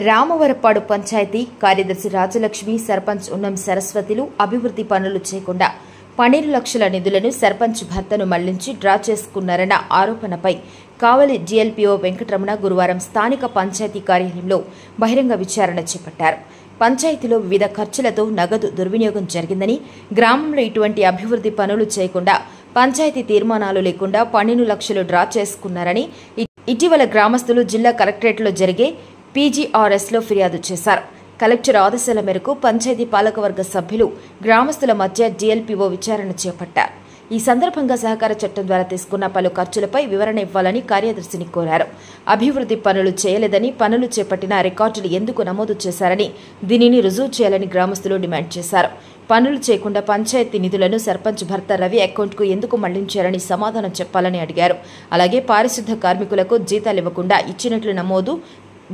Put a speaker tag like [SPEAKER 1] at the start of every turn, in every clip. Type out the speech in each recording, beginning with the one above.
[SPEAKER 1] రామవరపాడు పంచాయతీ కార్యదర్శి రాజలక్ష్మి, సర్పంచ్ ఉన్నం సరస్వతిలు అభివృద్ధి పనులు చేయకుండా 12 లక్షల నిధులను సర్పంచ్ భర్తను మళ్లించి డ్రా చేసుకున్నారన్న ఆరోపణపై కావలి జీఎల్పీఓ వెంకటరమణ గురువారం స్థానిక పంచాయతీ కార్యాలయంలో బహిరంగ విచారణ చేపట్టారు. పంచాయతీలో వివిధ ఖర్చులతో నగదు దుర్వినియోగం జరిగిందని, గ్రామంలో ఇటువంటి అభివృద్ధి పనులు చేయకుండా పంచాయతీ తీర్మానాలు లేకుండా 12 లక్షలు డ్రా చేసుకున్నారని ఇటీవల గ్రామస్తులు జిల్లా కలెక్టరేట్లో జరిగే పీజీఆర్ఎస్లో ఫిర్యాదు చేశారు. కలెక్టర్ ఆదేశాల మేరకు పంచాయతీ పాలకవర్గ సభ్యులు గ్రామస్తుల మధ్య జీఎల్పీఓ విచారణ చేపట్టారు. ఈ సందర్భంగా సహకార చట్టం ద్వారా తీసుకున్న పలు ఖర్చులపై వివరణ ఇవ్వాలని కార్యదర్శిని కోరారు. అభివృద్ధి పనులు చేయలేదని, పనులు చేపట్టిన రికార్డులు ఎందుకు నమోదు చేశారని, దీనిని రుజువు చేయాలని గ్రామస్తులు డిమాండ్ చేశారు. పనులు చేయకుండా పంచాయతీ నిధులను సర్పంచ్ భర్త రవి అకౌంట్కు ఎందుకు మళ్లించారని సమాధానం చెప్పాలని అడిగారు. అలాగే పారిశుద్ధ కార్మికులకు జీతాలు ఇవ్వకుండా ఇచ్చినట్లు నమోదు,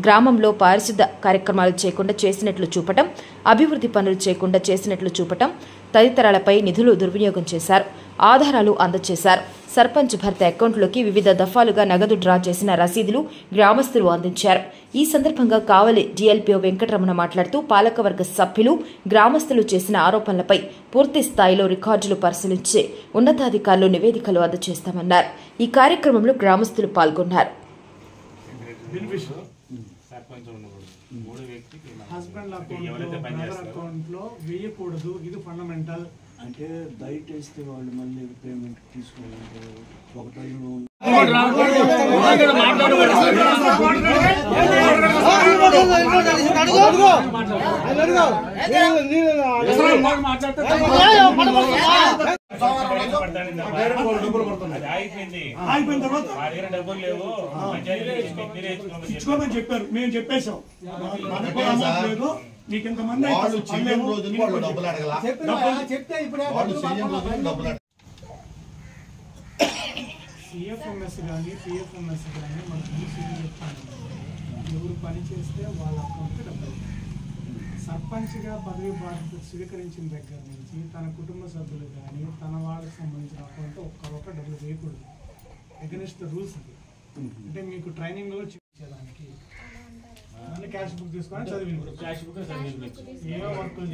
[SPEAKER 1] గ్రామంలో పారిశుద్ధ కార్యక్రమాలు చేయకుండా చేసినట్లు చూపటం, అభివృద్ధి పనులు చేయకుండా చేసినట్లు చూపటం తదితరాలపై నిధులు దుర్వినియోగం చేశారు. ఆధారాలు అందజేశారు. సర్పంచ్ భర్త అకౌంట్లోకి వివిధ దఫాలుగా నగదు డ్రా చేసిన రసీదులు గ్రామస్తులు అందించారు. ఈ సందర్భంగా కావలి జీఎల్పీఓ వెంకటరమణ మాట్లాడుతూ పాలకవర్గ సభ్యులు గ్రామస్తులు చేసిన ఆరోపణలపై పూర్తి స్థాయిలో రికార్డులు పరిశీలించి ఉన్నతాధికారులు నివేదికలు అందజేస్తామన్నారు. ఈ కార్యక్రమంలో గ్రామస్తులు పాల్గొన్నారు.
[SPEAKER 2] హస్బెండ్ అకౌంట్ లో వేయకూడదు, ఇది ఫండమెంటల్.
[SPEAKER 3] అంటే దయచేస్తే వాళ్ళు మళ్ళీ పేమెంట్ తీసుకోవాలంటే ఒక టైంలో
[SPEAKER 2] ఇచ్చుకోమని చెప్పారు, మేము చెప్పేశాం. మీకు ఇంతమంది సిఎఫ్ఎంఎస్ కానీ పిఎఫ్ఎంఎస్ కానీ మనకు ఎవరు పని చేస్తే వాళ్ళ అకౌంట్కి డబ్బులు. సర్పంచ్గా పదవి బాధ్యత స్వీకరించిన దగ్గర నుంచి తన కుటుంబ సభ్యులు కానీ తన వాళ్ళకి సంబంధించిన అకౌంట్ ఒక్క డబ్బులు వేయకూడదు. అగెన్స్ట్ ద రూల్స్ అది. అంటే మీకు ట్రైనింగ్లో చూపించేదానికి క్యాష్ బుక్ తీసుకొని చదివి ఏమో వర్కులు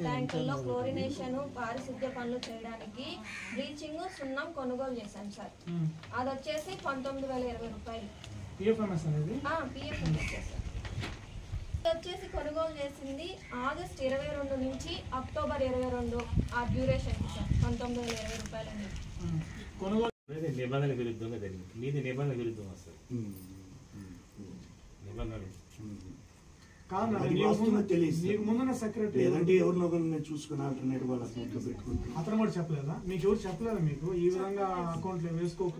[SPEAKER 4] ట్యాంకుల్లో క్లోరినేషన్ పారిశుద్ధ్య పనులు చేయడానికి బ్లీచింగ్, సున్నం కొనుగోలు చేశాం సార్. అది వచ్చేసి 19,020 రూపాయలు.
[SPEAKER 2] పిఎఫ్ఎంఎస్ అనేది
[SPEAKER 4] వచ్చేసి కొనుగోలు చేసింది ఆగస్ట్ 22 నుంచి అక్టోబర్ 22 ఆ డ్యూరేషన్ సార్. 19,020 రూపాయలు అనేది
[SPEAKER 5] నిబంధన విరుద్ధంగా జరిగింది. మీది నిబంధన విరుద్ధం వస్తుంది. నిబంధనలు
[SPEAKER 2] ముందున్న సెక్రటరీ
[SPEAKER 3] లేదంటే ఎవరినొకరిని చూసుకుని ఆల్టర్నేట్ వాళ్ళ అకౌంట్లో పెట్టుకుంటారు.
[SPEAKER 2] అతను కూడా చెప్పలేదా మీకు? ఎవరు చెప్పలేదా మీకు ఈ విధంగా అకౌంట్లో వేసుకో